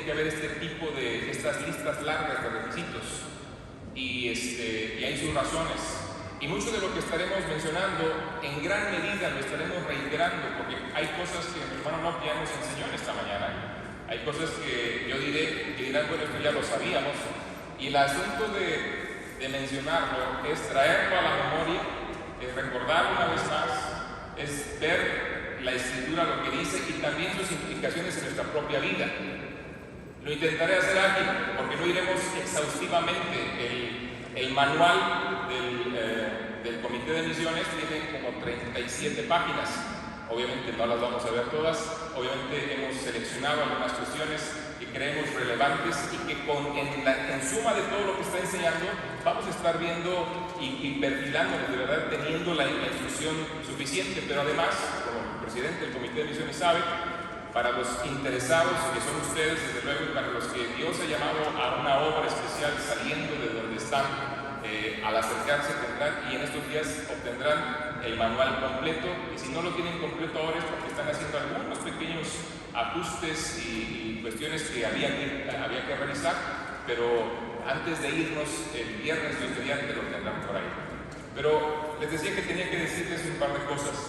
tiene que haber estas listas largas de requisitos y hay sus razones. Y mucho de lo que estaremos mencionando, en gran medida lo estaremos reiterando, porque hay cosas que mi hermano Nock ya nos enseñó en esta mañana. Hay cosas que yo diré, que dirán, bueno, esto ya lo sabíamos. Y el asunto de mencionarlo es traerlo a la memoria, es recordarlo una vez más, es ver la Escritura, lo que dice, y también sus implicaciones en nuestra propia vida. Lo intentaré hacer aquí, porque no iremos exhaustivamente. El manual del Comité de Misiones tiene como 37 páginas. Obviamente no las vamos a ver todas. Obviamente hemos seleccionado algunas cuestiones que creemos relevantes y que en suma de todo lo que está enseñando vamos a estar viendo y perfilándonos, de verdad, teniendo la instrucción suficiente. Pero además, como el presidente del Comité de Misiones sabe, para los interesados, que son ustedes, desde luego, y para los que Dios ha llamado a una obra especial saliendo de donde están, al acercarse tendrán, y en estos días obtendrán el manual completo. Y si no lo tienen completo ahora es porque están haciendo algunos pequeños ajustes y cuestiones que había que revisar, pero antes de irnos el viernes de estudiante lo tendrán por ahí. Pero les decía que tenía que decirles un par de cosas.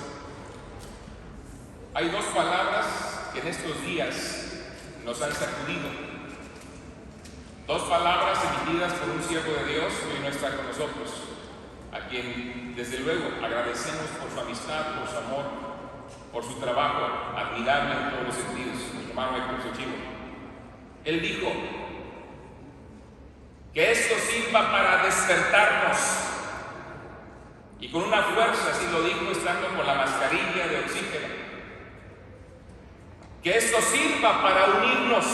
Hay dos palabras que en estos días nos han sacudido. Dos palabras emitidas por un siervo de Dios que hoy no está con nosotros, a quien desde luego agradecemos por su amistad, por su amor, por su trabajo admirable en todos los sentidos, nuestro hermano Héctor Sochivo. Él dijo que esto sirva para despertarnos, y con una fuerza, así lo dijo estando con la mascarilla de oxígeno. Que esto sirva para unirnos,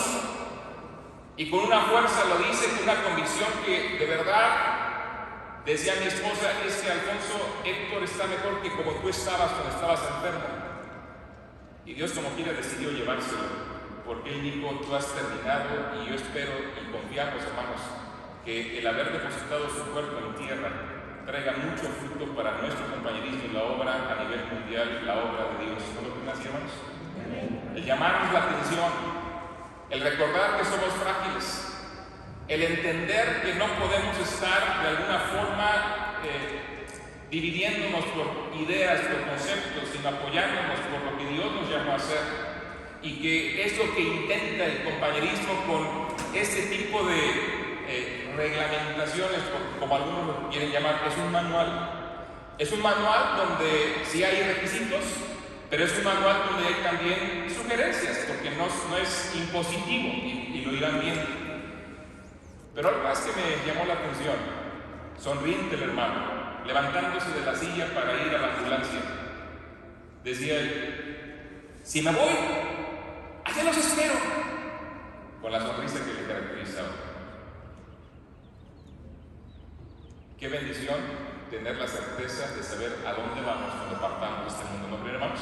y con una fuerza lo dice, con una convicción que de verdad, decía mi esposa, es que Alfonso, Héctor está mejor que como tú estabas cuando estabas enfermo. Y Dios como quiera decidió llevárselo, porque Él dijo, tú has terminado, y yo espero y confiamos, hermanos, que el haber depositado su cuerpo en tierra traiga mucho fruto para nuestro compañerismo en la obra a nivel mundial, la obra de Dios. ¿No lo creen así, hermanos? El llamarnos la atención, el recordar que somos frágiles, el entender que no podemos estar de alguna forma dividiéndonos por ideas, por conceptos, sino apoyándonos por lo que Dios nos llamó a hacer, y que es lo que intenta el compañerismo con este tipo de reglamentaciones, como algunos lo quieren llamar. Es un manual. Es un manual donde sí hay requisitos, pero es un manual donde hay también sugerencias, porque no es impositivo, y lo irán viendo. Pero algo más que me llamó la atención, sonriente el hermano, levantándose de la silla para ir a la ambulancia, decía él, si me voy, allá los espero, con la sonrisa que le caracterizaba. Qué bendición tener la certeza de saber a dónde vamos cuando partamos de este mundo, ¿no creen, hermanos?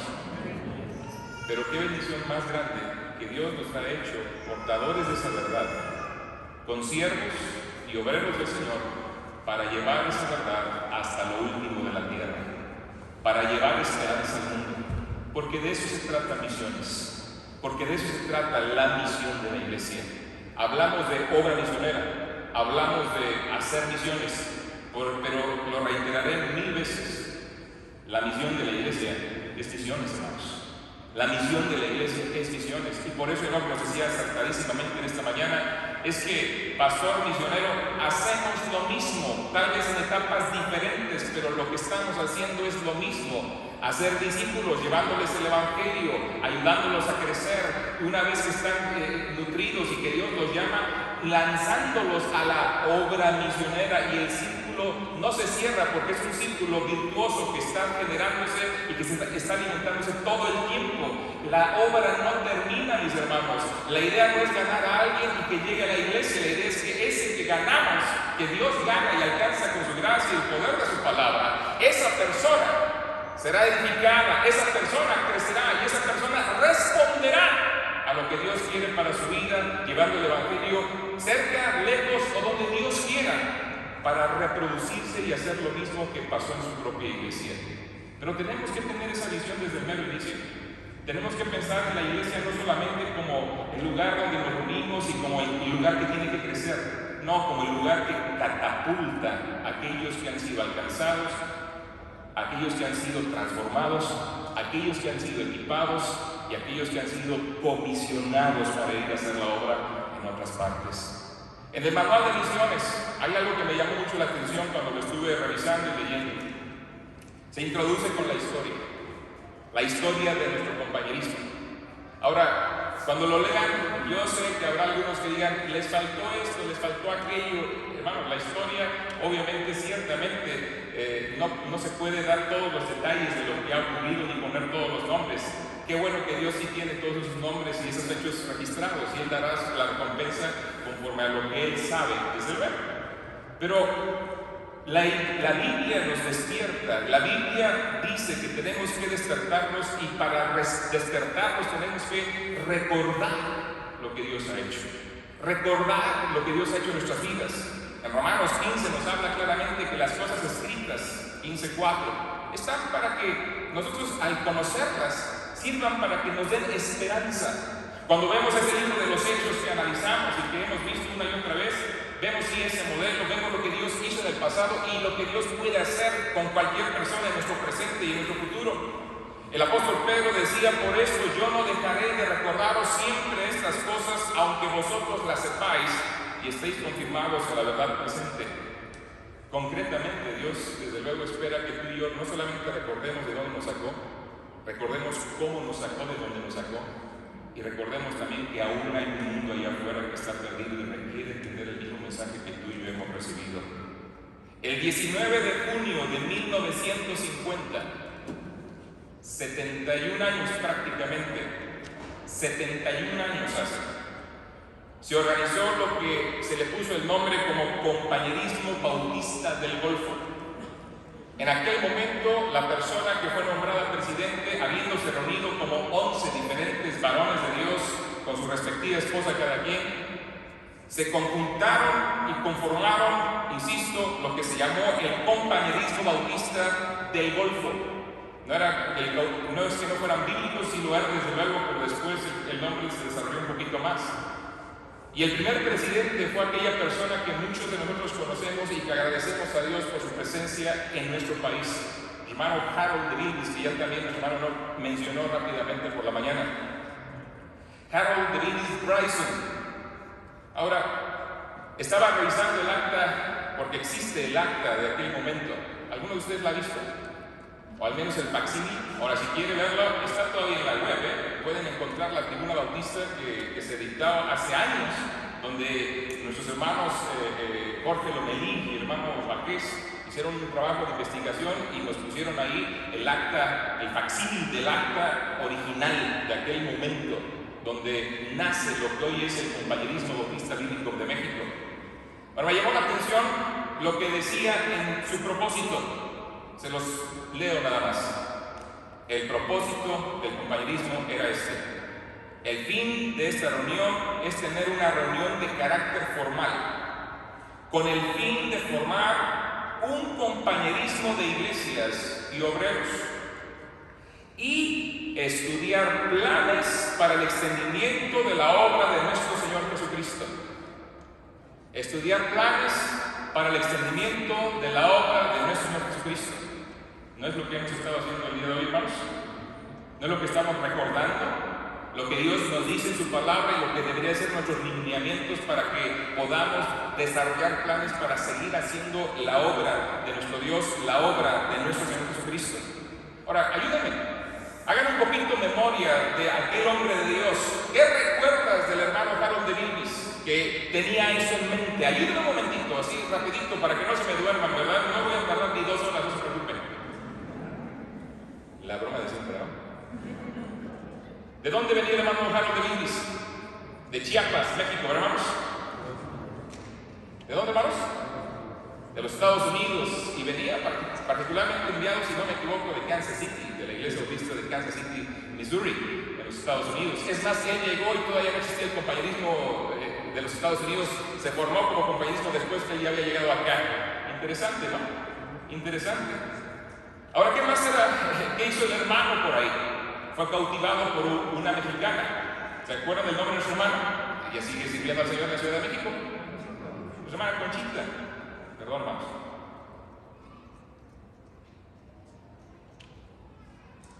Pero qué bendición más grande que Dios nos ha hecho portadores de esa verdad, consiervos y obreros del Señor, para llevar esa verdad hasta lo último de la tierra, para llevar esperanza al mundo, porque de eso se trata misiones, porque de eso se trata la misión de la iglesia. Hablamos de obra misionera, hablamos de hacer misiones, pero lo reiteraré 1000 veces. La misión de la iglesia es misiones, hermanos. La misión de la iglesia es misiones. Y por eso Enoch nos decía acertadísimamente en esta mañana, es que, pastor misionero, hacemos lo mismo, tal vez en etapas diferentes, pero lo que estamos haciendo es lo mismo. Hacer discípulos, llevándoles el evangelio, ayudándolos a crecer, una vez que están nutridos y que Dios los llama, lanzándolos a la obra misionera, y el círculo no se cierra, porque es un círculo virtuoso que está generándose y que está alimentándose todo el tiempo. La obra no termina, mis hermanos. La idea no es ganar a alguien y que llegue a la iglesia. La idea es que ese que ganamos, que Dios gana y alcanza con su gracia y el poder de su palabra, esa persona será edificada, esa persona crecerá y esa persona responderá a lo que Dios quiere para su vida, llevando el evangelio cerca, lejos o donde Dios quiera, para reproducirse y hacer lo mismo que pasó en su propia iglesia. Pero tenemos que tener esa visión desde el mero inicio. Tenemos que pensar en la iglesia no solamente como el lugar donde nos reunimos y el lugar que tiene que crecer, no como el lugar que catapulta a aquellos que han sido alcanzados, a aquellos que han sido transformados, a aquellos que han sido equipados y a aquellos que han sido comisionados para ir a hacer la obra en otras partes. En el manual de misiones hay algo que me llamó mucho la atención cuando lo estuve revisando y leyendo. Se introduce con la historia de nuestro compañerismo. Ahora, cuando lo lean, yo sé que habrá algunos que digan, les faltó esto, les faltó aquello. Hermanos, la historia, obviamente, ciertamente, no se puede dar todos los detalles de lo que ha ocurrido ni poner todos los nombres. Qué bueno que Dios sí tiene todos esos nombres y esos hechos registrados, y Él dará la recompensa conforme a lo que Él sabe, desde luego. Pero la Biblia nos despierta. La Biblia dice que tenemos que despertarnos, y para despertarnos tenemos que recordar lo que Dios ha hecho. Recordar lo que Dios ha hecho en nuestras vidas. En Romanos 15 nos habla claramente que las cosas escritas, 15:4, están para que nosotros, al conocerlas, sirvan para que nos den esperanza. Cuando vemos ese libro de los Hechos que analizamos y que hemos visto una y otra vez, vemos sí ese modelo, vemos lo que Dios hizo en el pasado y lo que Dios puede hacer con cualquier persona en nuestro presente y en nuestro futuro. El apóstol Pedro decía, por eso yo no dejaré de recordaros siempre estas cosas, aunque vosotros las sepáis y estéis confirmados en la verdad presente. Concretamente, Dios desde luego espera que tú y yo no solamente recordemos de dónde nos sacó, recordemos cómo nos sacó de donde nos sacó, y recordemos también que aún hay un mundo allá afuera que está perdido y requiere entender el mismo mensaje que tú y yo hemos recibido. El 19 de junio de 1950, 71 años prácticamente, 71 años hace, se organizó lo que se le puso el nombre como Compañerismo Bautista del Golfo. En aquel momento, la persona que fue nombrada presidente, habiéndose reunido como 11 diferentes varones de Dios, con su respectiva esposa cada quien, se conjuntaron y conformaron, insisto, lo que se llamó el Compañerismo Bautista del Golfo. No es que no fueran bíblicos, sí lo eran desde luego, pero después el nombre se desarrolló un poquito más. Y el primer presidente fue aquella persona que muchos de nosotros conocemos y que agradecemos a Dios por su presencia en nuestro país, el hermano Harold DeWillis, que ya también nuestro hermano mencionó rápidamente por la mañana. Harold DeWillis Bryson. Ahora, estaba revisando el acta, porque existe el acta de aquel momento. ¿Alguno de ustedes la ha visto? O al menos el facsímil. Ahora, si quiere verlo, está todavía en la web, Pueden encontrar la tribuna bautista que se dictaba hace años, donde nuestros hermanos Jorge Lomelí y el hermano Vaqués hicieron un trabajo de investigación y nos pusieron ahí el acta, el facsímil del acta original de aquel momento, donde nace lo que hoy es el Compañerismo Bautista Bíblico de México. Bueno, me llamó la atención lo que decía en su propósito. Se los leo nada más. El propósito del compañerismo era este. El fin de esta reunión es tener una reunión de carácter formal, con el fin de formar un compañerismo de iglesias y obreros, y estudiar planes para el extendimiento de la obra de nuestro Señor Jesucristo. Estudiar planes para el extendimiento de la obra de nuestro Señor Jesucristo. ¿No es lo que hemos estado haciendo el día de hoy, hermanos? ¿No es lo que estamos recordando? Lo que Dios nos dice en su palabra y lo que debería ser nuestros lineamientos para que podamos desarrollar planes para seguir haciendo la obra de nuestro Dios, la obra de nuestro Señor Jesucristo. Ahora, ayúdenme. Hagan un poquito memoria de aquel hombre de Dios. ¿Qué recuerdas del hermano Harold DeWillis que tenía eso en mente? Ayúdenme un momentito, así rapidito, para que no se me duerman, ¿verdad? No voy a tardar ni 2 horas, no se preocupen. La broma de siempre, ¿no? ¿De dónde venía el hermano Harold DeWillis? De Chiapas, México, hermanos. ¿De dónde, hermanos? De los Estados Unidos, y venía particularmente enviado, si no me equivoco, de Kansas City, de la iglesia bautista de Kansas City, Missouri, en los Estados Unidos. Es más, él llegó y todavía no existía el compañerismo de los Estados Unidos, se formó como compañerismo después que él ya había llegado acá. Interesante, ¿no? Interesante. Ahora, ¿qué más qué hizo el hermano por ahí? Fue cautivado por una mexicana. ¿Se acuerdan del nombre de su hermano? ella sigue sirviendo al Señor en la Ciudad de México. Su hermana Conchita, perdón, hermanos.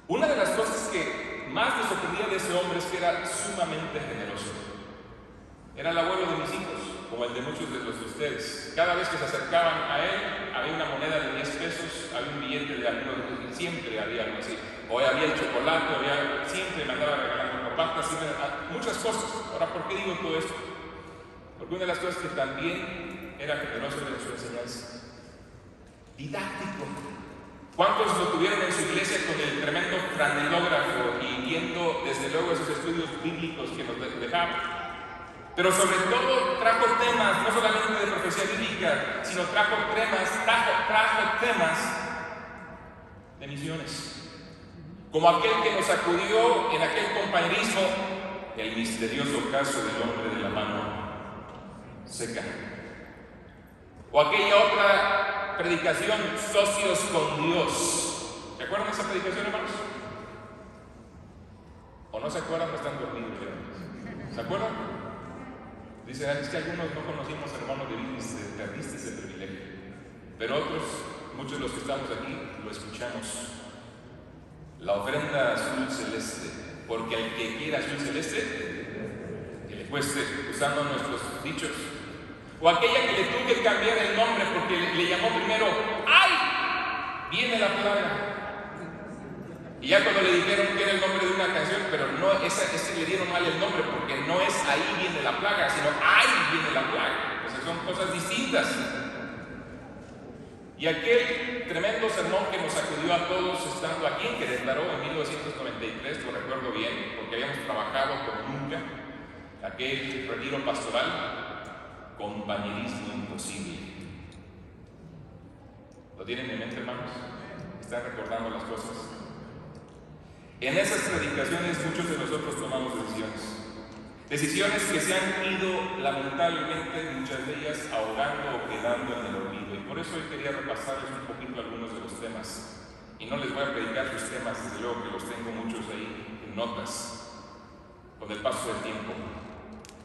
Una de las cosas que más me sorprendía de ese hombre es que era sumamente generoso. Era el abuelo de mis hijos, como el de muchos de los de ustedes. Cada vez que se acercaban a él, había una moneda de 10 pesos, había un billete de algo, siempre había algo así. O había el chocolate, siempre me andaba regalando papas, muchas cosas. Ahora, ¿por qué digo todo esto? Porque una de las cosas que también era generoso era su enseñanza. Didáctico. ¿Cuántos lo tuvieron en su iglesia con el tremendo franelógrafo y viendo desde luego esos estudios bíblicos que nos dejaban? Pero sobre todo trajo temas, no solamente de profecía bíblica, sino trajo temas de misiones. Como aquel que nos acudió en aquel compañerismo, el misterioso caso del hombre de la mano seca. O aquella otra predicación, socios con Dios. ¿Se acuerdan de esa predicación, hermanos? ¿O no se acuerdan? Están dormidos, hermanos. ¿Se acuerdan? Dicen, es que algunos no conocimos, hermanos, de perdiste ese privilegio. Pero otros, muchos de los que estamos aquí, lo escuchamos. La ofrenda azul celeste, porque al que quiera azul celeste, que le cueste, usando nuestros dichos. O aquella que le tuvo que cambiar el nombre porque le llamó primero ¡ay! Viene la plaga. Y ya cuando le dijeron que era el nombre de una canción, pero no, ese le dieron mal el nombre porque no es ahí viene la plaga, sino ¡ay! Viene la plaga. Entonces son cosas distintas. Y aquel tremendo sermón que nos acudió a todos estando aquí en Querétaro en 1993, lo recuerdo bien, porque habíamos trabajado como nunca, aquel retiro pastoral. Compañerismo imposible. ¿Lo tienen en mente, hermanos? ¿Están recordando las cosas? En esas predicaciones muchos de nosotros tomamos decisiones que se han ido lamentablemente, muchas de ellas ahogando o quedando en el olvido, y por eso hoy quería repasarles un poquito algunos de los temas, y no les voy a predicar sus temas, desde luego que los tengo muchos ahí en notas con el paso del tiempo.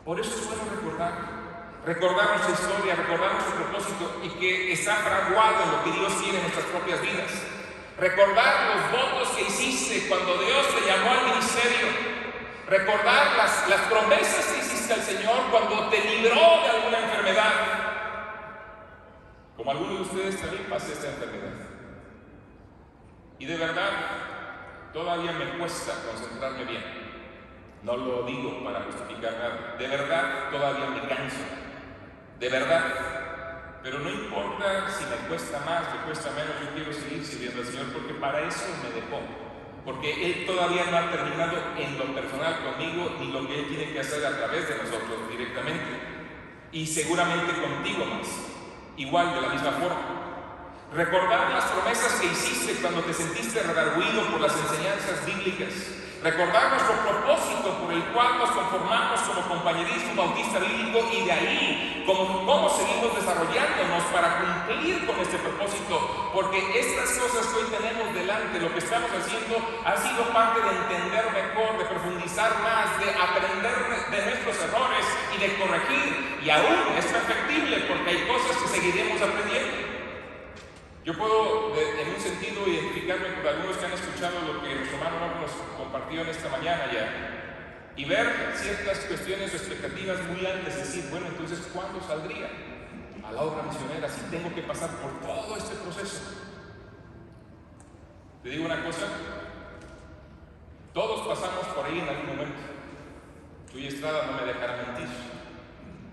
Por eso es bueno recordar nuestra historia, recordar nuestro propósito y que está fraguado en lo que Dios tiene en nuestras propias vidas. Recordar los votos que hiciste cuando Dios te llamó al ministerio. Recordar las promesas que hiciste al Señor cuando te libró de alguna enfermedad. Como algunos de ustedes también pasé esta enfermedad. Y de verdad, todavía me cuesta concentrarme bien. No lo digo para justificar nada. De verdad, todavía me canso. De verdad, pero no importa si me cuesta más, me cuesta menos, yo quiero seguir sirviendo al Señor porque para eso me dejó, porque Él todavía no ha terminado en lo personal conmigo ni lo que Él tiene que hacer a través de nosotros directamente, y seguramente contigo más, igual de la misma forma. Recordar las promesas que hiciste cuando te sentiste redarguido por las enseñanzas bíblicas. Recordar nuestro propósito por el cual nos conformamos como compañerismo bautista bíblico y de ahí cómo seguimos desarrollándonos para cumplir con este propósito, porque estas cosas que hoy tenemos delante, lo que estamos haciendo ha sido parte de entender mejor, de profundizar más, de aprender de nuestros errores y de corregir, y aún es perfectible porque hay cosas que seguiremos aprendiendo. Yo puedo, en un sentido, identificarme con algunos que han escuchado lo que nuestro hermano nos compartió en esta mañana ya, y ver ciertas cuestiones o expectativas muy antes, decir, bueno, entonces, ¿cuándo saldría a la obra misionera si tengo que pasar por todo este proceso? Te digo una cosa, todos pasamos por ahí en algún momento. Tuy Estrada no me dejará mentir.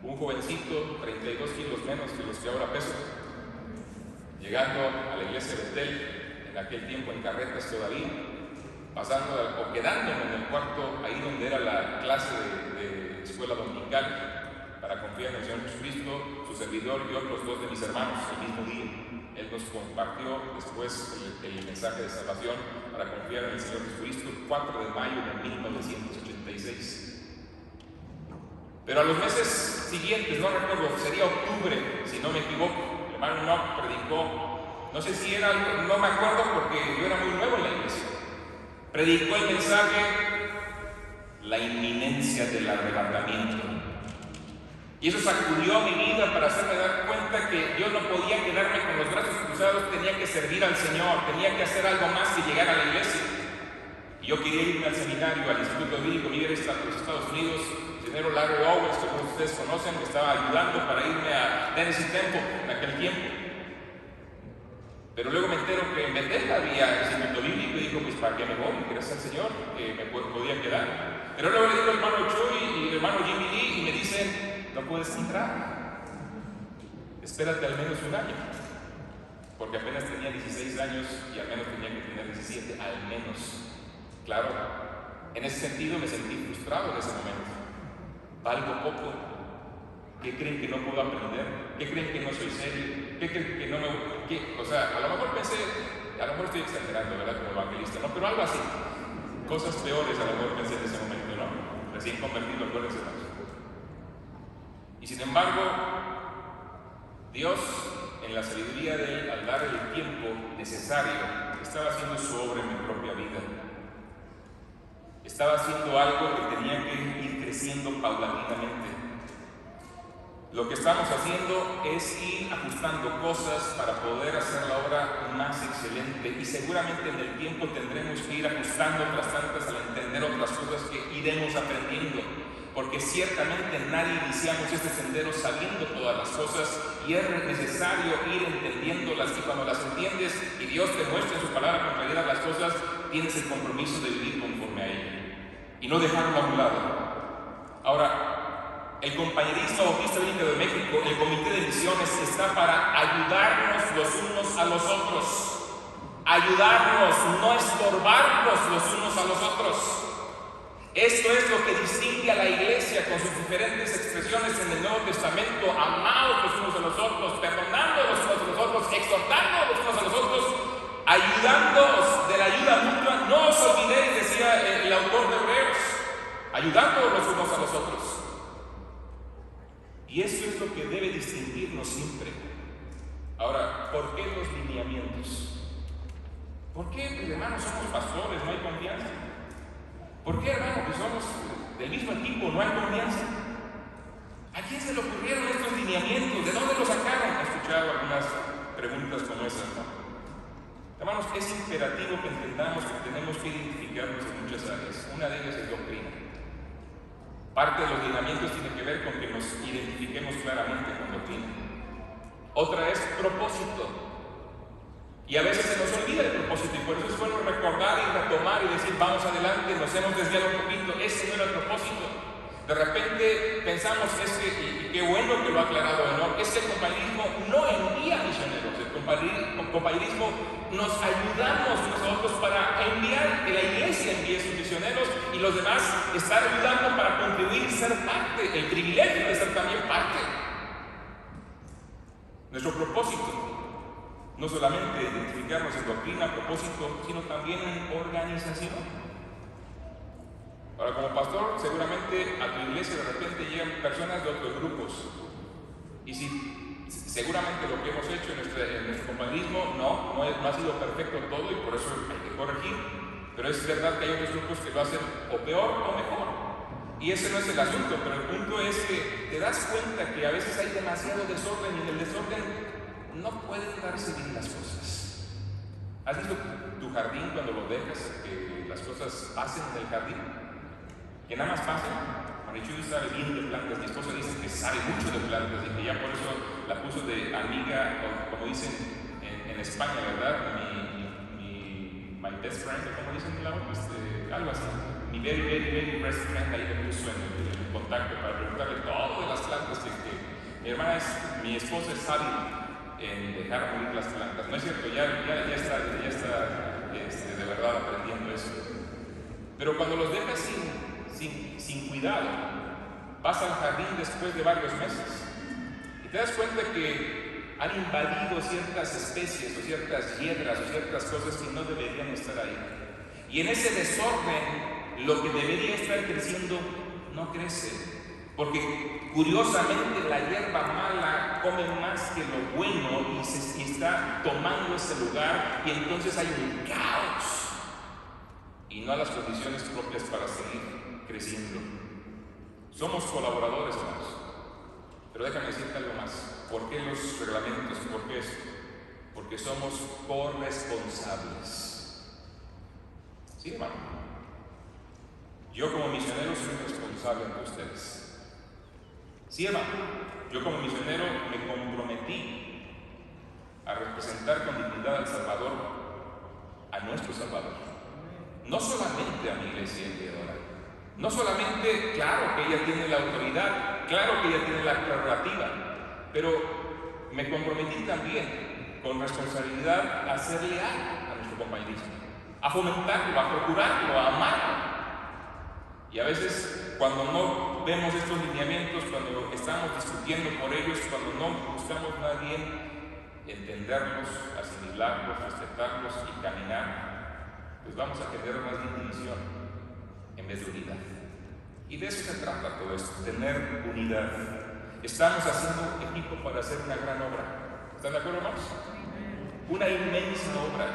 Un jovencito, 32 kilos menos que los que ahora peso, llegando a la iglesia de Betel, en aquel tiempo en carretas todavía, pasando o quedándome en el cuarto, ahí donde era la clase de escuela dominical, para confiar en el Señor Jesucristo, su servidor y otros dos de mis hermanos el mismo día. Él nos compartió después el mensaje de salvación para confiar en el Señor Jesucristo el 4 de mayo de 1986. Pero a los meses siguientes, no recuerdo, sería octubre, si no me equivoco, hermano Nock predicó, no sé si era algo, no me acuerdo porque yo era muy nuevo en la iglesia. Predicó el mensaje, la inminencia del arrebatamiento. Y eso sacudió mi vida para hacerme dar cuenta que yo no podía quedarme con los brazos cruzados, tenía que servir al Señor, tenía que hacer algo más que llegar a la iglesia. Y yo quería irme al seminario, al Instituto Bíblico, ir a los Estados Unidos. El señor Larry Owens, que todos ustedes conocen, me estaba ayudando para irme a Tennessee Temple en aquel tiempo. Pero luego me entero que en Bethesda había el Instituto Bíblico y digo, pues ¿para qué me voy? Gracias al Señor que me podía quedar. Pero luego le digo al hermano Chuy y al hermano Jimmy Lee y me dicen, no puedes entrar, espérate al menos un año, porque apenas tenía 16 años y al menos tenía que tener 17, al menos. Claro, en ese sentido me sentí frustrado en ese momento. Valgo poco. ¿Qué creen que no puedo aprender? ¿Qué creen que no soy serio? ¿Qué creen que no me... O sea, a lo mejor pensé, a lo mejor estoy exagerando, ¿verdad? Como evangelista, ¿no? Pero algo así. Cosas peores a lo mejor pensé en ese momento, ¿no? Recién convertido, acuérdense más. Y sin embargo, Dios, en la sabiduría de Él, al dar el tiempo necesario, estaba haciendo su obra en mi propia vida. Estaba haciendo algo que tenía que ir creciendo paulatinamente. Lo que estamos haciendo es ir ajustando cosas para poder hacer la obra más excelente, y seguramente en el tiempo tendremos que ir ajustando otras tantas al entender otras cosas que iremos aprendiendo, porque ciertamente nadie iniciamos este sendero sabiendo todas las cosas, y es necesario ir entendiéndolas, y cuando las entiendes y Dios te muestra en su palabra con claridad las cosas, tienes el compromiso de vivir conforme a ella y no dejarlo a un lado. Ahora, el Compañerismo Bautista Bíblico de México, el Comité de Misiones, está para ayudarnos los unos a los otros. Ayudarnos, no estorbarnos los unos a los otros. Esto es lo que distingue a la iglesia con sus diferentes expresiones en el Nuevo Testamento: amados los unos a los otros, perdonando los unos a los otros, exhortando los unos a los otros, ayudándoos de la ayuda mutua. No os olvidéis, decía el autor de Hebreos, ayudando los unos a los otros. Y eso es lo que debe distinguirnos siempre. Ahora, ¿por qué los lineamientos? ¿Por qué, pues, hermanos, somos pastores, no hay confianza? ¿Por qué, hermanos, que somos del mismo equipo, no hay confianza? ¿A quién se le ocurrieron estos lineamientos? ¿De dónde los sacaron? He escuchado algunas preguntas como esas, ¿no? Hermanos, es imperativo que entendamos que tenemos que identificarnos en muchas áreas. Una de ellas es doctrina. Parte de los lineamientos tiene que ver con que nos identifiquemos claramente con doctrina. Otra es propósito. Y a veces se nos olvida el propósito, y por eso es bueno recordar y retomar y decir, vamos adelante, nos hemos desviado un poquito, ese no era el propósito. De repente pensamos, y qué bueno que lo ha aclarado Enoch, es que el compañerismo no envía misioneros, el compañerismo nos ayudamos nosotros para enviar, que la iglesia envíe sus misioneros y los demás estar ayudando para contribuir y ser parte, el privilegio de ser también parte. Nuestro propósito, no solamente identificarnos en doctrina, propósito, sino también en organización. Ahora, como pastor, seguramente a tu iglesia de repente llegan personas de otros grupos. Y si seguramente lo que hemos hecho en nuestro compañerismo no ha sido perfecto todo, y por eso hay que corregir. Pero es verdad que hay otros grupos que lo hacen o peor o mejor. Y ese no es el asunto, pero el punto es que te das cuenta que a veces hay demasiado desorden, y en el desorden no pueden darse bien las cosas. ¿Has visto tu jardín cuando lo dejas que las cosas pasen en el jardín? Que nada más pasen. Marichuy sabe bien de plantas, mi esposa dice que sabe mucho de plantas y que ya por eso la puso de amiga, o como dicen en España, ¿verdad? My best friend, como dicen en la voz, algo así. Mi very, very, very best friend, ahí le puso en el contacto para preguntarle todo de las plantas que mi hermana mi esposa es hábil en dejar morir las plantas. No es cierto, ya está de verdad aprendiendo eso. Pero cuando los dejas sin cuidado, vas al jardín después de varios meses y te das cuenta que han invadido ciertas especies o ciertas hiedras o ciertas cosas que no deberían estar ahí. Y en ese desorden, lo que debería estar creciendo no crece. Porque curiosamente la hierba mala come más que lo bueno y está tomando ese lugar, y entonces hay un caos y no las condiciones propias para seguir creciendo. Somos colaboradores, hermanos. Pero déjame decirte algo más. ¿Por qué los reglamentos? ¿Por qué esto? Porque somos corresponsables. ¿Sí, hermano? Yo como misionero soy responsable ante ustedes. Sí, hermano. Yo como misionero me comprometí a representar con dignidad al Salvador, a nuestro Salvador. No solamente a mi iglesia enviadora. No solamente, claro que ella tiene la autoridad, claro que ella tiene la prerrogativa, pero me comprometí también con responsabilidad a ser leal a nuestro compañerismo, a fomentarlo, a procurarlo, a amarlo. Y a veces, cuando no vemos estos lineamientos, cuando estamos discutiendo por ellos, cuando no buscamos más bien entenderlos, asimilarlos, respetarlos y caminar, pues vamos a tener más bien división en vez de unidad. Y de eso se trata todo esto, tener unidad. Estamos haciendo equipo para hacer una gran obra. ¿Están de acuerdo, hermanos? Una inmensa obra.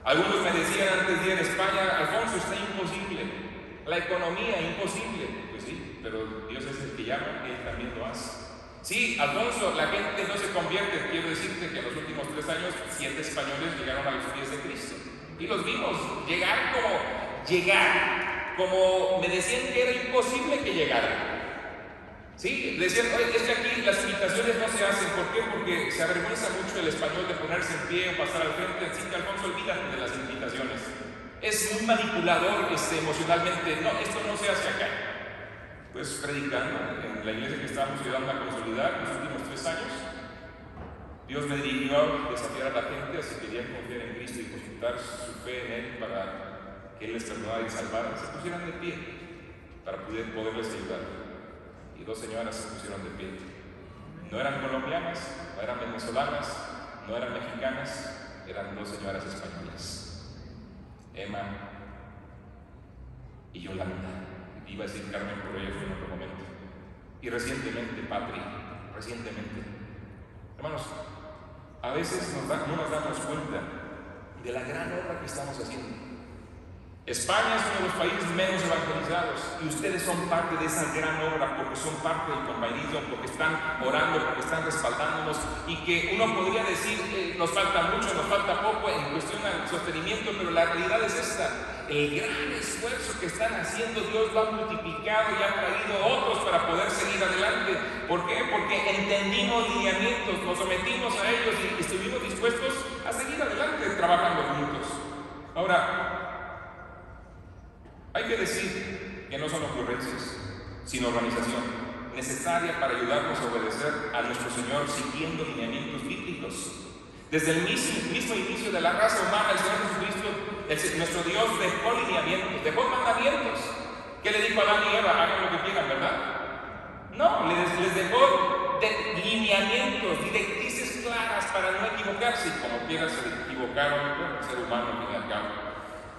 Algunos me decían antes de ir a España: Alfonso, está imposible. La economía, imposible. Pues sí, pero Dios es el que llama, Él también lo hace. Sí, Alfonso, la gente no se convierte. Quiero decirte que en los últimos 3 años 7 españoles llegaron a los pies de Cristo. Y los vimos llegar como me decían que era imposible que llegaran. Sí, decían: oye, es que aquí las invitaciones no se hacen. ¿Por qué? Porque se avergüenza mucho el español de ponerse en pie o pasar al frente. Así que, Alfonso, olvídate de las invitaciones. Es un manipulador emocionalmente. No, esto no se hace acá. Pues predicando en la iglesia que estábamos ayudando a consolidar los últimos 3 años, Dios me dirigió a desafiar a la gente a si querían confiar en Cristo y depositar su fe en Él para que Él les perdonara y salvara, se pusieran de pie para poderles ayudar. Y 2 señoras se pusieron de pie. No eran colombianas, no eran venezolanas, no eran mexicanas, eran 2 señoras españolas. Emma y Yolanda. Iba a decir Carmen, pero ella fue en otro momento. Y recientemente, Patri, recientemente. Hermanos, a veces no nos damos cuenta de la gran obra que estamos haciendo. España es uno de los países menos evangelizados y ustedes son parte de esa gran obra porque son parte del compañerismo, porque están orando, porque están respaldándonos, y que uno podría decir nos falta mucho, nos falta poco en cuestión al sostenimiento, pero la realidad es esta: el gran esfuerzo que están haciendo, Dios lo ha multiplicado y ha traído otros para poder seguir adelante. ¿Por qué? Porque entendimos lineamientos, nos sometimos a ellos y estuvimos dispuestos a seguir adelante trabajando juntos. Ahora, hay que decir que no son ocurrencias, sino organización necesaria para ayudarnos a obedecer a nuestro Señor siguiendo lineamientos bíblicos. Desde el mismo inicio de la raza humana, el Señor Jesucristo, nuestro Dios, dejó lineamientos, dejó mandamientos. ¿Qué le dijo a Adán y Eva? Hagan lo que quieran, ¿verdad? No, les dejó lineamientos, directrices claras para no equivocarse, y como quiera se equivocaron, el ser humano al fin y al cabo.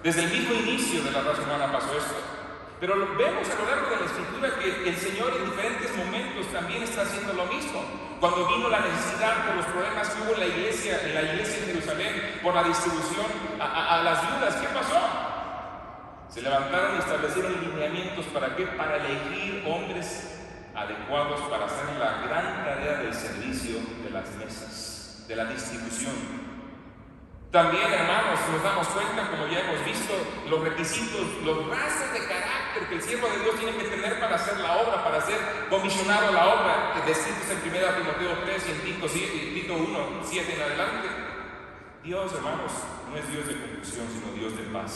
Desde el mismo inicio de la raza humana pasó esto. Pero vemos a lo largo de la Escritura que el Señor en diferentes momentos también está haciendo lo mismo. Cuando vino la necesidad por los problemas que hubo en la iglesia en Jerusalén, por la distribución a las viudas, ¿qué pasó? Se levantaron y establecieron lineamientos. ¿Para qué? Para elegir hombres adecuados para hacer la gran tarea del servicio de las mesas, de la distribución. También, hermanos, nos damos cuenta, como ya hemos visto, los requisitos, los rasgos de carácter que el siervo de Dios tiene que tener para hacer la obra, para ser comisionado a la obra, descritos en 1 Timoteo 3 y en Tito 1, 7 en adelante. Dios, hermanos, no es Dios de confusión, sino Dios de paz.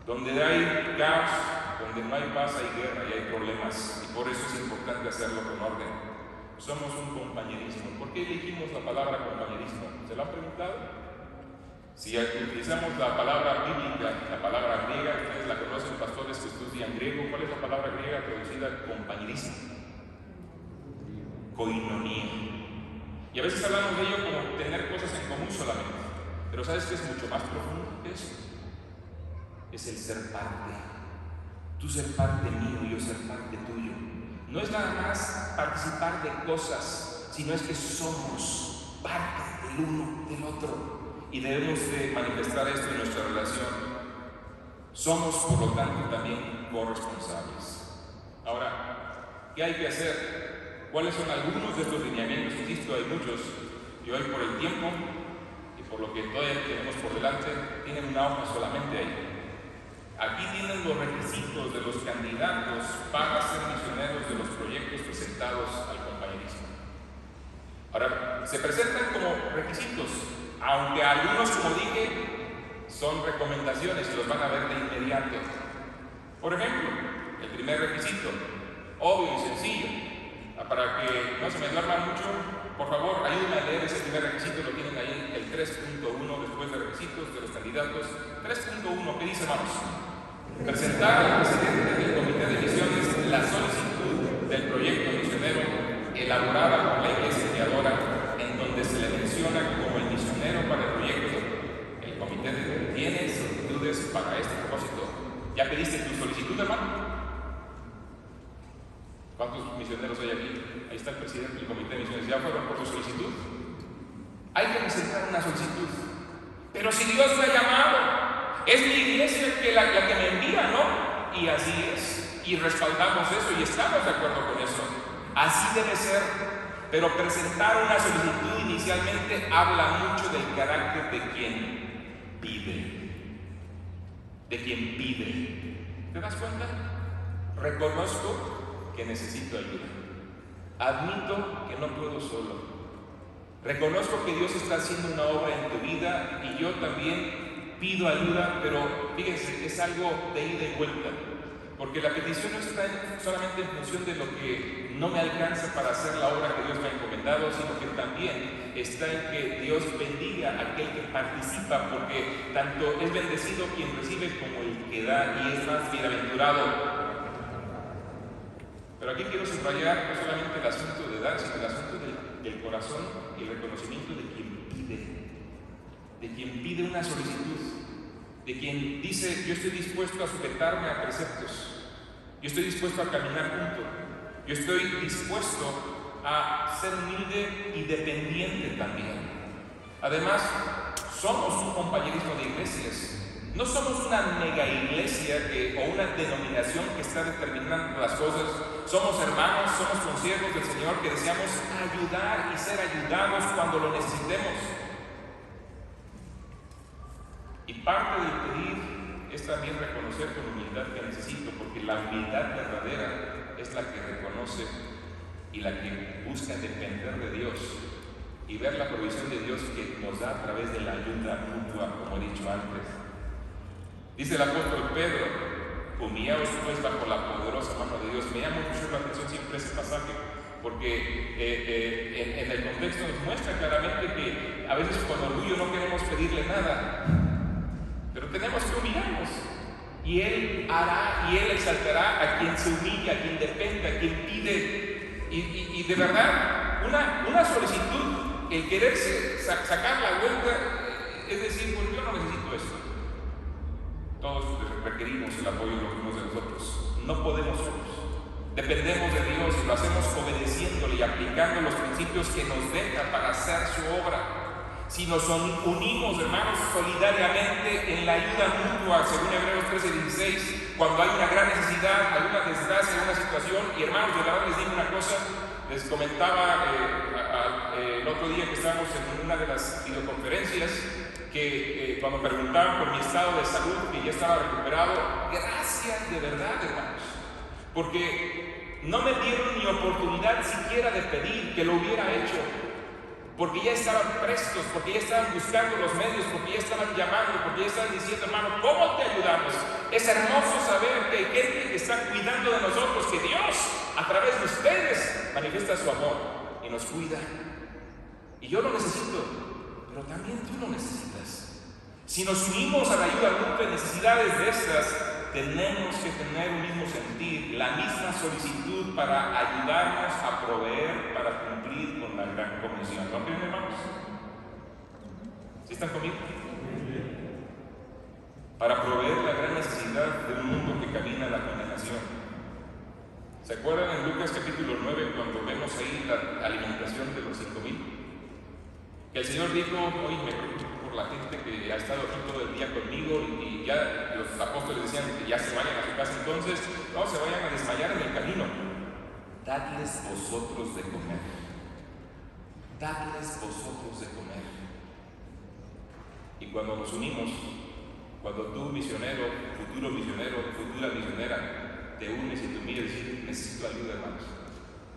Donde hay caos, donde no hay paz, hay guerra y hay problemas, y por eso es importante hacerlo con orden. Somos un compañerismo. ¿Por qué elegimos la palabra compañerismo? ¿Se lo han preguntado? Si utilizamos la palabra bíblica, la palabra griega, ustedes la conocen, pastores que estudian griego, ¿cuál es la palabra griega traducida compañerismo? Koinonía. Y a veces hablamos de ello como tener cosas en común solamente, pero ¿sabes qué es mucho más profundo que eso? Es el ser parte. Tú ser parte mío y yo ser parte tuyo. No es nada más participar de cosas, sino es que somos parte del uno del otro. Y debemos de manifestar esto en nuestra relación. Somos, por lo tanto, también corresponsables. Ahora, ¿qué hay que hacer? cuáles son algunos de estos lineamientos. Insisto, hay muchos, y hoy por el tiempo y por lo que todavía tenemos por delante, tienen una hoja solamente ahí. Aquí tienen los requisitos de los candidatos para ser misioneros de los proyectos presentados al compañerismo. Ahora, se presentan como requisitos, aunque algunos, como dije, son recomendaciones y los van a ver de inmediato. Por ejemplo, el primer requisito, obvio y sencillo, para que no se me duerma mucho, por favor, ayúdenme a leer ese primer requisito, lo tienen ahí, el 3.1, después de requisitos de los candidatos. 3.1, ¿qué dice, hermanos? Presentar al presidente del comité de misiones la solicitud del proyecto misionero elaborada por la iglesia mediadora, en donde se le menciona como el misionero para el proyecto. El comité tiene solicitudes para este propósito. ¿Ya pediste tu solicitud, hermano? ¿Cuántos misioneros hay aquí? Ahí está el presidente del comité de misiones. ¿Ya fueron por su solicitud? Hay que presentar una solicitud. Pero si Dios me ha llamado, es mi iglesia la que me envía, ¿no? Y así es. Y respaldamos eso y estamos de acuerdo con eso. Así debe ser. Pero presentar una solicitud inicialmente habla mucho del carácter de quien pide. De quien pide. ¿Te das cuenta? Reconozco que necesito ayuda. Admito que no puedo solo. Reconozco que Dios está haciendo una obra en tu vida y yo también pido ayuda, pero fíjense, es algo de ida y vuelta. Porque la petición no está solamente en función de lo que no me alcanza para hacer la obra que Dios me ha encomendado, sino que también está en que Dios bendiga a aquel que participa, porque tanto es bendecido quien recibe como el que da, y es más bienaventurado. Pero aquí quiero subrayar no solamente el asunto de dar, sino el asunto del corazón y el reconocimiento de quien pide una solicitud, de quien dice: yo estoy dispuesto a sujetarme a preceptos, yo estoy dispuesto a caminar junto, yo estoy dispuesto a ser humilde y dependiente también. Además, somos un compañerismo de iglesias. No somos una mega iglesia o una denominación que está determinando las cosas. Somos hermanos, somos consiervos del Señor que deseamos ayudar y ser ayudados cuando lo necesitemos. Y parte del pedir es también reconocer con humildad que necesito, porque la humildad verdadera es la que reconoce y la que busca depender de Dios y ver la provisión de Dios que nos da a través de la ayuda mutua, como he dicho antes. Dice el apóstol Pedro: humillaos pues bajo la poderosa mano de Dios. Me llama mucho la atención siempre ese pasaje, porque en el contexto nos muestra claramente que a veces con orgullo no queremos pedirle nada, pero tenemos que humillarnos, y Él hará y Él exaltará a quien se humilla, a quien depende, a quien pide. Y de verdad, una solicitud, el quererse sacar la vuelta, es decir, pues yo no necesito esto. Todos requerimos el apoyo de los unos de los otros. No podemos solos. Dependemos de Dios y lo hacemos obedeciéndole y aplicando los principios que nos deja para hacer su obra. Si nos unimos, hermanos, solidariamente en la ayuda mutua, según Hebreos 13:16, cuando hay una gran necesidad, alguna desgracia, alguna situación, y hermanos, de verdad les digo una cosa, les comentaba el otro día que estábamos en una de las videoconferencias, que cuando preguntaban por mi estado de salud, que ya estaba recuperado, gracias de verdad, hermanos, porque no me dieron ni oportunidad siquiera de pedir, que lo hubiera hecho, porque ya estaban prestos, porque ya estaban buscando los medios, porque ya estaban llamando, porque ya estaban diciendo: hermano, ¿cómo te ayudamos? Es hermoso saber que hay gente que está cuidando de nosotros, que Dios a través de ustedes manifiesta su amor y nos cuida. Y yo lo necesito, pero también tú lo necesitas. Si nos unimos a la ayuda mutua en necesidades de estas, tenemos que tener un mismo sentir, la misma solicitud para ayudarnos a proveer, para cumplir con la gran comisión. ¿No creen, hermanos? ¿Sí están conmigo? Para proveer la gran necesidad de un mundo que camina a la condenación. ¿Se acuerdan en Lucas capítulo 9 cuando vemos ahí la alimentación de los 5,000? Que el Señor dijo: hoy me preocupo por la gente que ha estado aquí todo el día conmigo, y ya los apóstoles decían que ya se vayan a su casa, entonces no se vayan a desmayar en el camino. dadles vosotros de comer. Dadles vosotros de comer. Y cuando nos unimos, cuando tú, misionero, futura misionera, te unes y te humillas y dices, necesito ayuda, hermanos.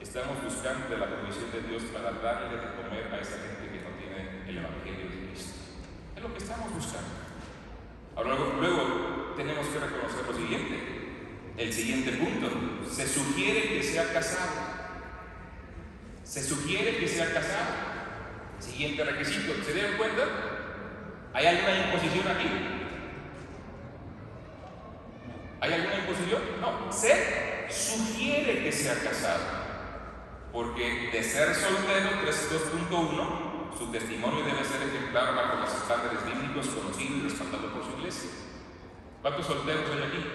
Estamos buscando de la provisión de Dios para darle de comer a esa gente que no tiene el Evangelio de Cristo. Es lo que estamos buscando. Ahora, luego tenemos que reconocer lo siguiente. El siguiente punto. Se sugiere que sea casado. Se sugiere que sea casado. Siguiente requisito. ¿Se dieron cuenta? ¿Hay alguna imposición aquí? ¿Hay alguna imposición? No. Se sugiere que sea casado. Porque de ser soltero, 3.2.1, su testimonio debe ser ejemplar bajo los estándares bíblicos conocidos y respaldado por su iglesia. ¿Cuántos solteros hay aquí?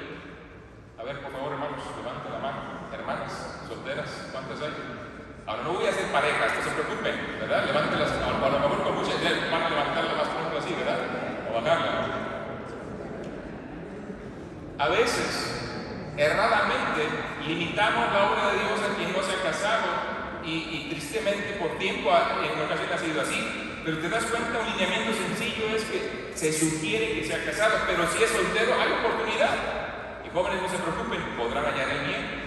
A ver, por favor, hermanos, levanten la mano. Hermanas, solteras, ¿cuántas hay? Ahora no voy a hacer parejas, no se preocupen, ¿verdad? Levántenlas, a lo mejor con mucha idea van a levantarla más pronto así, ¿verdad? O bajarla. A veces, erradamente, limitamos la obra de Dios a quien no se ha casado y tristemente por tiempo en ocasiones ha sido así. Pero te das cuenta, un lineamiento sencillo es que se sugiere que sea casado, pero si es soltero hay oportunidad. Y jóvenes, no se preocupen, podrán hallar el bien.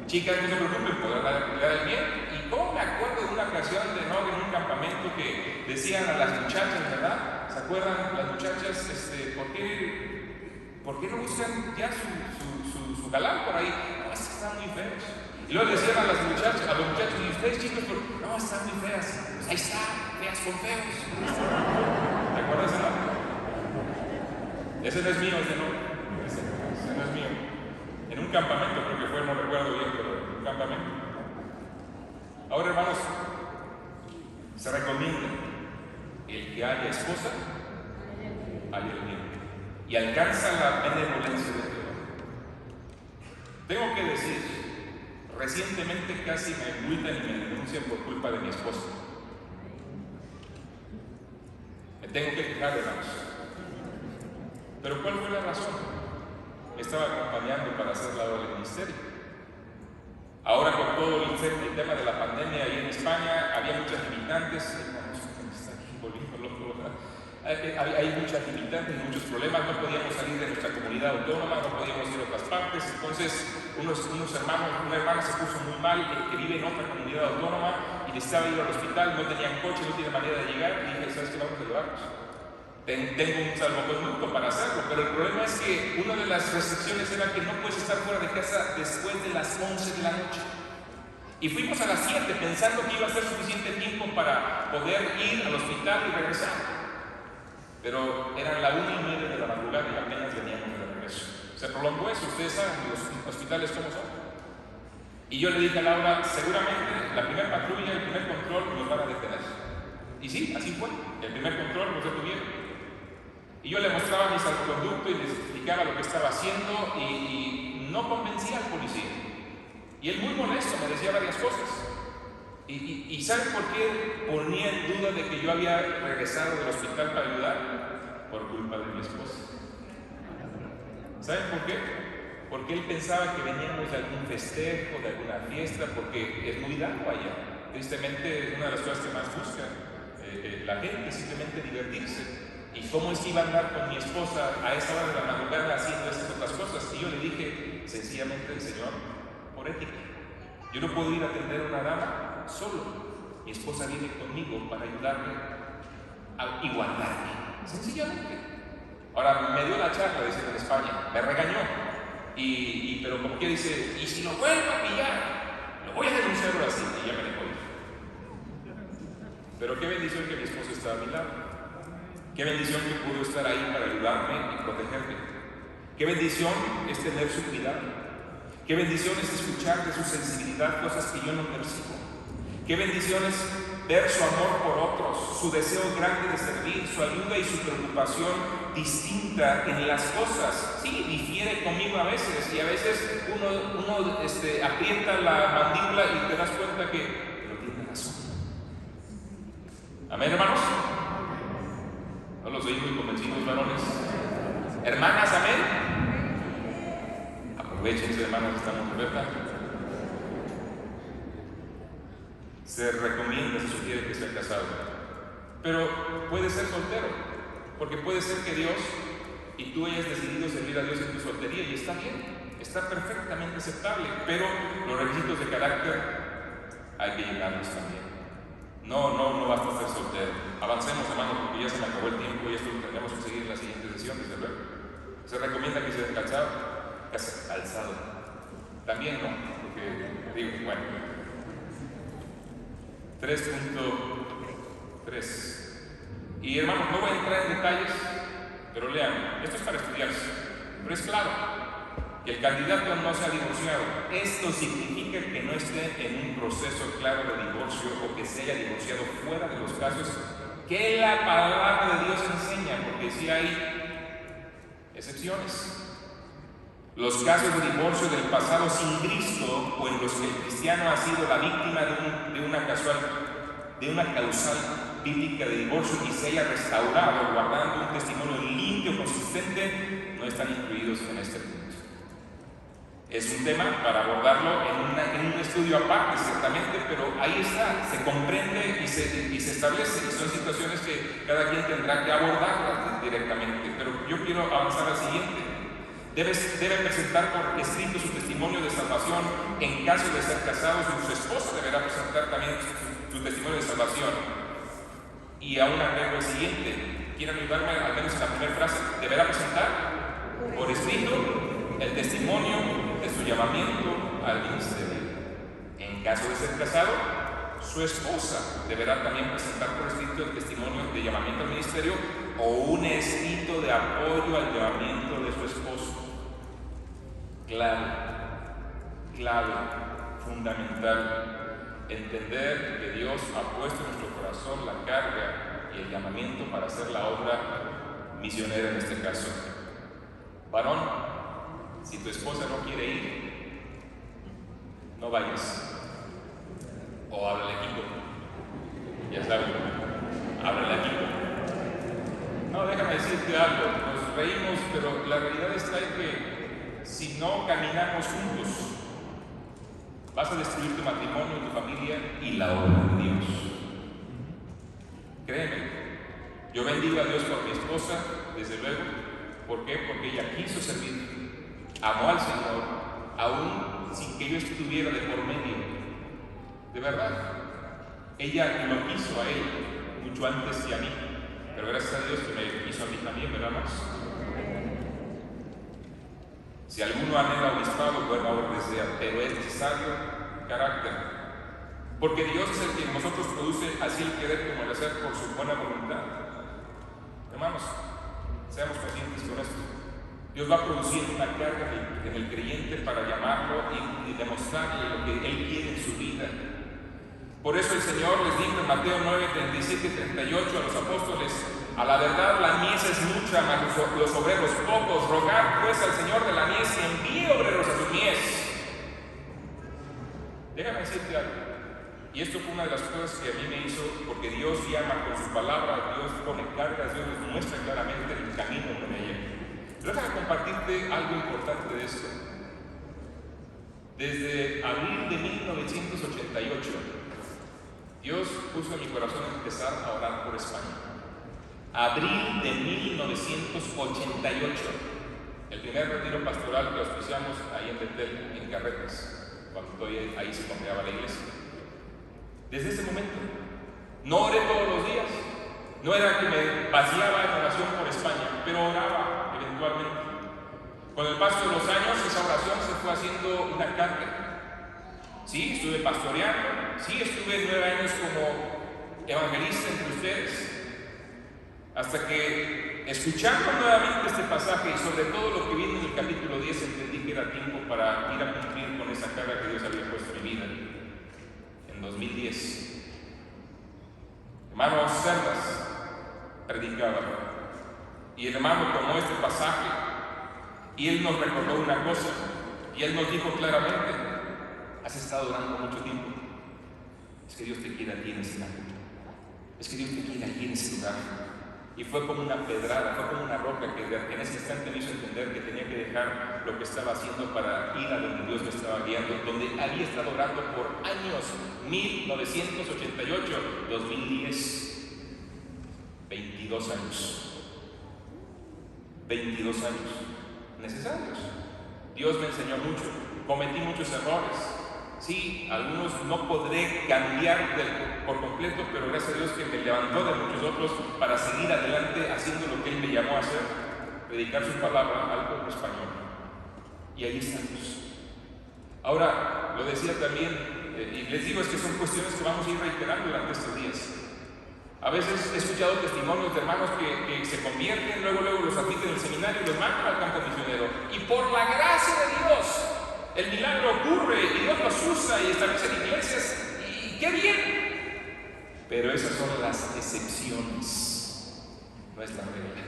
Chicas, no se preocupen, podrán hallar el bien. Y cómo me acuerdo de una ocasión en un campamento que decían a las muchachas, ¿verdad? ¿Se acuerdan las muchachas? ¿Por qué no buscan ya su galán por ahí? No, es que están muy feos. Y luego le decían a los muchachos, ¿y ustedes, chicos? No, están muy feas. Pues ahí está, feas con feos. ¿Te acuerdas de nada? Ese no es mío, ese no es mío. En un campamento creo que fue, no recuerdo bien, pero en un campamento. Ahora, hermanos, se recomienda el que haya esposa, haya el bien. Y alcanza la benevolencia de Dios. Tengo que decir, recientemente casi me multan y me denuncian por culpa de mi esposa. Me tengo que quejar, hermanos. Pero ¿cuál fue la razón? Me estaba acompañando para hacer la obra del ministerio. Ahora con todo el tema de la pandemia ahí en España, había muchas limitantes. Hay muchas limitantes, muchos problemas, no podíamos salir de nuestra comunidad autónoma, no podíamos ir a otras partes. Entonces una hermana se puso muy mal, que vive en otra comunidad autónoma y necesitaba ir al hospital, no tenían coche, no tiene manera de llegar, y dije, ¿sabes qué? Vamos a llevarnos. Tengo un salvoconducto para hacerlo, pero el problema es que una de las restricciones era que no puedes estar fuera de casa después de las 11 de la noche. Y fuimos a las 7 pensando que iba a ser suficiente tiempo para poder ir al hospital y regresar. Pero eran la 1:30 de la madrugada y apenas veníamos de regreso. Se prolongó eso, ustedes saben los hospitales cómo son. Y yo le dije a Laura, seguramente la primera patrulla, el primer control nos van a detener. Y sí, así fue. El primer control nos detuvieron. Y yo le mostraba mi salvoconducto y les explicaba lo que estaba haciendo y no convencía al policía. Y él muy molesto me decía varias cosas. ¿Y saben por qué ponía en duda de que yo había regresado del hospital para ayudar? Por culpa de mi esposa. ¿Saben por qué? Porque él pensaba que veníamos de algún festejo, de alguna fiesta, porque es muy largo allá. Tristemente es una de las cosas que más busca la gente, simplemente divertirse. ¿Y cómo es que iba a andar con mi esposa a esa hora de la madrugada haciendo estas otras cosas? Y yo le dije, sencillamente, Señor, por ética. Yo no puedo ir a atender a una dama solo. Mi esposa viene conmigo para ayudarme a igualarme. Sencillamente. Ahora, me dio la charla, dicen en España, me regañó. Pero como que dice, y si lo vuelvo a pillar, lo voy a denunciar ahora sí. Y ya me dejó ir. Pero qué bendición que mi esposo estaba a mi lado. Qué bendición que pudo estar ahí para ayudarme y protegerme. Qué bendición es tener su cuidado. Qué bendición es escuchar de su sensibilidad cosas que yo no percibo. Qué bendición es ver su amor por otros, su deseo grande de servir, su ayuda y su preocupación distinta en las cosas. Sí, difiere conmigo a veces y a veces uno aprieta la mandíbula y te das cuenta que no tiene razón. Amén, hermanos. No los oí muy convencidos, varones. Hermanas, amén. Aprovechense, hermanas, estamos, ¿verdad? se recomienda, se sugiere que sea casado. Pero puede ser soltero, porque puede ser que Dios y tú hayas decidido servir a Dios en tu soltería y está bien, está perfectamente aceptable, pero los requisitos de carácter hay que llenarlos también. No basta ser soltero. Avancemos, hermanos, porque ya se me acabó el tiempo y esto lo tendremos que seguir en la siguiente sesión, desde luego. Se recomienda que sea calzado. También no, porque digo, bueno. 3.3. Y hermanos, no voy a entrar en detalles, pero lean, esto es para estudiarse. Pero es claro que el candidato no se ha divorciado. Esto significa que no esté en un proceso claro de divorcio o que se haya divorciado fuera de los casos que la palabra de Dios enseña, porque sí hay excepciones. Los casos de divorcio del pasado sin Cristo o en los que el cristiano ha sido la víctima de una causal bíblica de divorcio y se haya restaurado guardando un testimonio limpio, consistente, no están incluidos en este punto. Es un tema para abordarlo en un estudio aparte, ciertamente, pero ahí está, se comprende y se establece. Son situaciones que cada quien tendrá que abordar directamente. Pero yo quiero avanzar al siguiente. Debe presentar por escrito su testimonio de salvación en caso de ser casados, y su esposa deberá presentar también su testimonio de salvación. Y aún agrego el siguiente. ¿Quieren ayudarme al menos en la primera frase? Deberá presentar por escrito el testimonio de su llamamiento al ministerio. En caso de ser casado, su esposa deberá también presentar por escrito el testimonio de llamamiento al ministerio o un escrito de apoyo al llamamiento de su esposo. Clave, fundamental, entender que Dios ha puesto en nuestro corazón la carga y el llamamiento para hacer la obra misionera en este caso. Varón, si tu esposa no quiere ir, no vayas. O háblale a Kiko. Ya sabes, háblale a Kiko. No, déjame decirte algo. Nos reímos, pero la realidad está en que si no caminamos juntos, vas a destruir tu matrimonio, tu familia y la obra de Dios. Créeme, yo bendigo a Dios por mi esposa, desde luego. ¿Por qué? Porque ella quiso servir, amó al Señor, aún sin que yo estuviera de por medio. De verdad, ella lo quiso a Él mucho antes que a mí, pero gracias a Dios que me quiso a mí también, ¿verdad más? Si alguno anhela obispado, buena obra desea, pero es necesario carácter. Porque Dios es el que en nosotros produce así el querer como el hacer por su buena voluntad. Hermanos, seamos conscientes con esto. Dios va a producir una carga en el creyente para llamarlo y demostrarle lo que Él quiere en su vida. Por eso el Señor les dijo en Mateo 9, 37 y 38 a los apóstoles: a la verdad la mies es mucha, mas los obreros pocos. Rogad pues al Señor de la mies que envíe obreros a su mies. Déjame decirte algo. Y esto fue una de las cosas que a mí me hizo, porque Dios llama con su palabra, Dios pone cargas, Dios nos muestra claramente el camino con ella. Pero déjame compartirte algo importante de esto. Desde abril de 1988, Dios puso en mi corazón empezar a orar por España. Abril de 1988, el primer retiro pastoral que auspiciamos ahí en Betel, en Carretas, cuando ahí se congregaba la iglesia. Desde ese momento, no oré todos los días, no era que me vaciaba en oración por España, pero oraba eventualmente. Con el paso de los años, esa oración se fue haciendo una carga. Sí, estuve pastoreando, sí, estuve 9 años como evangelista entre ustedes, hasta que, escuchando nuevamente este pasaje y sobre todo lo que viene en el capítulo 10, entendí que era tiempo para ir a cumplir con esa carga que Dios había puesto en mi vida. En 2010, hermano Cerdas predicaba, y el hermano tomó este pasaje y él nos recordó una cosa, y él nos dijo claramente: has estado orando mucho tiempo, es que Dios te quiere aquí en ese lugar, es que Dios te quiere aquí en ese lugar. Y fue como una pedrada, fue como una roca que en ese instante me hizo entender que tenía que dejar lo que estaba haciendo para ir a donde Dios me estaba guiando, donde había estado orando por años, 1988, 2010, 22 años. 22 años necesarios. Dios me enseñó mucho, cometí muchos errores. Sí, algunos no podré cambiar por completo, pero gracias a Dios que me levantó de muchos otros para seguir adelante haciendo lo que Él me llamó a hacer, predicar su palabra al pueblo español. Y ahí estamos. Ahora, lo decía también, y les digo, es que son cuestiones que vamos a ir reiterando durante estos días. A veces he escuchado testimonios de hermanos que se convierten, luego los admiten en el seminario y los mandan al campo misionero. Y por la gracia de Dios, el milagro ocurre y Dios los usa y establece iglesias. ¡Y qué bien! Pero esas son las excepciones, no es la regla.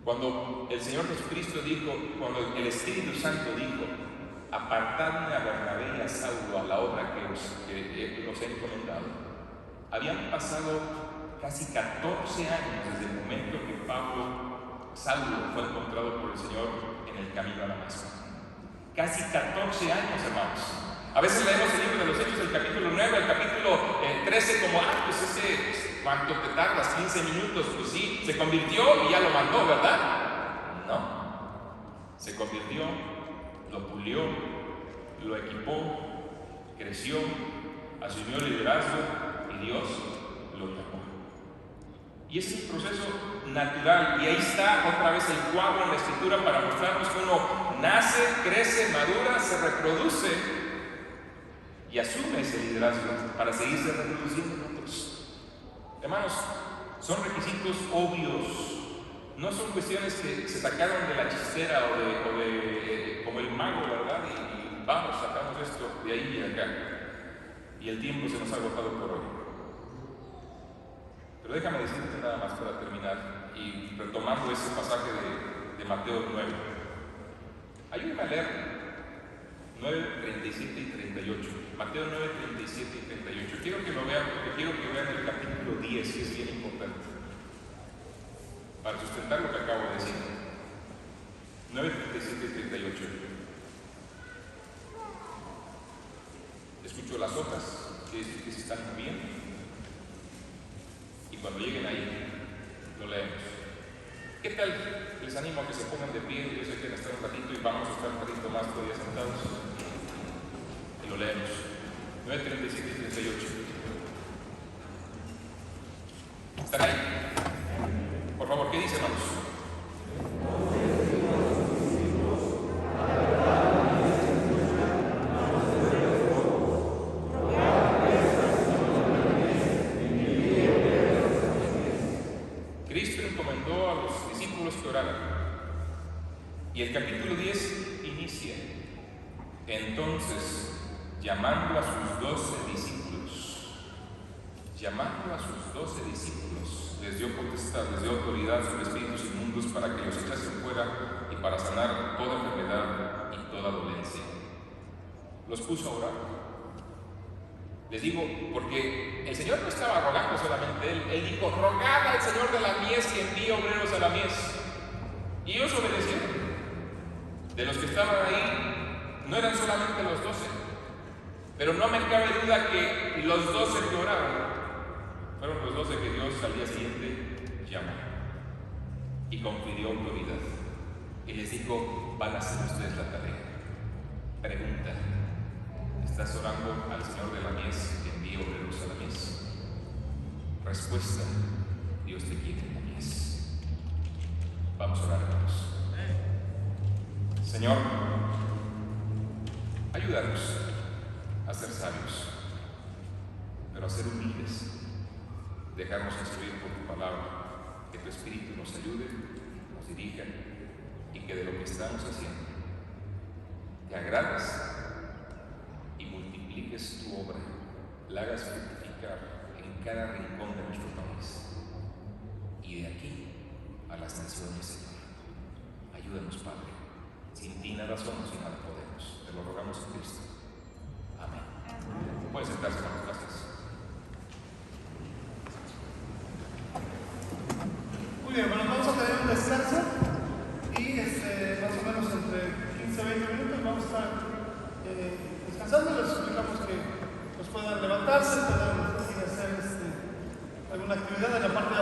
Cuando el Señor Jesucristo dijo, cuando el Espíritu Santo dijo, apartadme a Bernabé y a Saulo a la obra que os he encomendado, habían pasado casi 14 años desde el momento que Saulo fue encontrado por el Señor en el camino a Damasco. Casi 14 años, hermanos. A veces leemos el libro de los Hechos, el capítulo 9, el capítulo 13, como, pues ¿cuánto te tardas? 15 minutos. Pues sí, se convirtió y ya lo mandó, ¿verdad? No. Se convirtió, lo pulió, lo equipó, creció, asumió liderazgo, Dios lo llamó. Y ese es el proceso natural. Y ahí está otra vez el cuadro en la Escritura para mostrarnos que uno nace, crece, madura, se reproduce y asume ese liderazgo para seguirse reproduciendo en otros. Hermanos, son requisitos obvios. No son cuestiones que se sacaron de la chistera o de como el mago, ¿verdad? Y vamos, sacamos esto de ahí y de acá. Y el tiempo se nos ha agotado por hoy. Pero déjame decirte nada más para terminar y retomando ese pasaje de Mateo 9. Ayúdame a leer 9, 37 y 38. Mateo 9, 37 y 38. Quiero que lo vean porque quiero que vean el capítulo 10, que es bien importante, para sustentar lo que acabo de decir. 9, 37 y 38. Escucho las hojas que se están moviendo. Y cuando lleguen ahí, lo leemos. ¿Qué tal? Les animo a que se pongan de pie. Yo sé que van a estar un ratito y vamos a estar un ratito más todavía sentados. Y lo leemos. 9, 37 y 38. ¿Están ahí? Por favor, ¿qué dice, hermanos? Y el capítulo 10 inicia. Entonces, llamando a sus 12 discípulos, les dio potestad, les dio autoridad sobre espíritus inmundos para que los echasen fuera y para sanar toda enfermedad y toda dolencia. Los puso a orar. Les digo, porque el Señor no estaba rogando solamente Él dijo, rogad al Señor de la mies que envíe obreros a la mies. Y ellos obedecieron. De los que estaban ahí, no eran solamente los 12, pero no me cabe duda que los 12 que oraron fueron los 12 que Dios al día siguiente llamó y confirió autoridad. Y les dijo, van a hacer ustedes la tarea. Pregunta, ¿estás orando al Señor de la mies que envíe obreros a la mies? Respuesta, Dios te quiere en la mies. Vamos a orar, hermanos. Señor, ayúdanos a ser sabios, pero a ser humildes, dejarnos instruir por tu palabra, que tu Espíritu nos ayude, nos dirija y que de lo que estamos haciendo te agrades y multipliques tu obra, la hagas fructificar en cada rincón de nuestro país y de aquí a las naciones, Señor. Ayúdanos, Padre. Sin ti nada somos y nada podemos. Te lo rogamos en Cristo. Amén. Pueden sentarse, hermanos. Gracias. levantarse, pueden ir a hacer alguna actividad en la parte de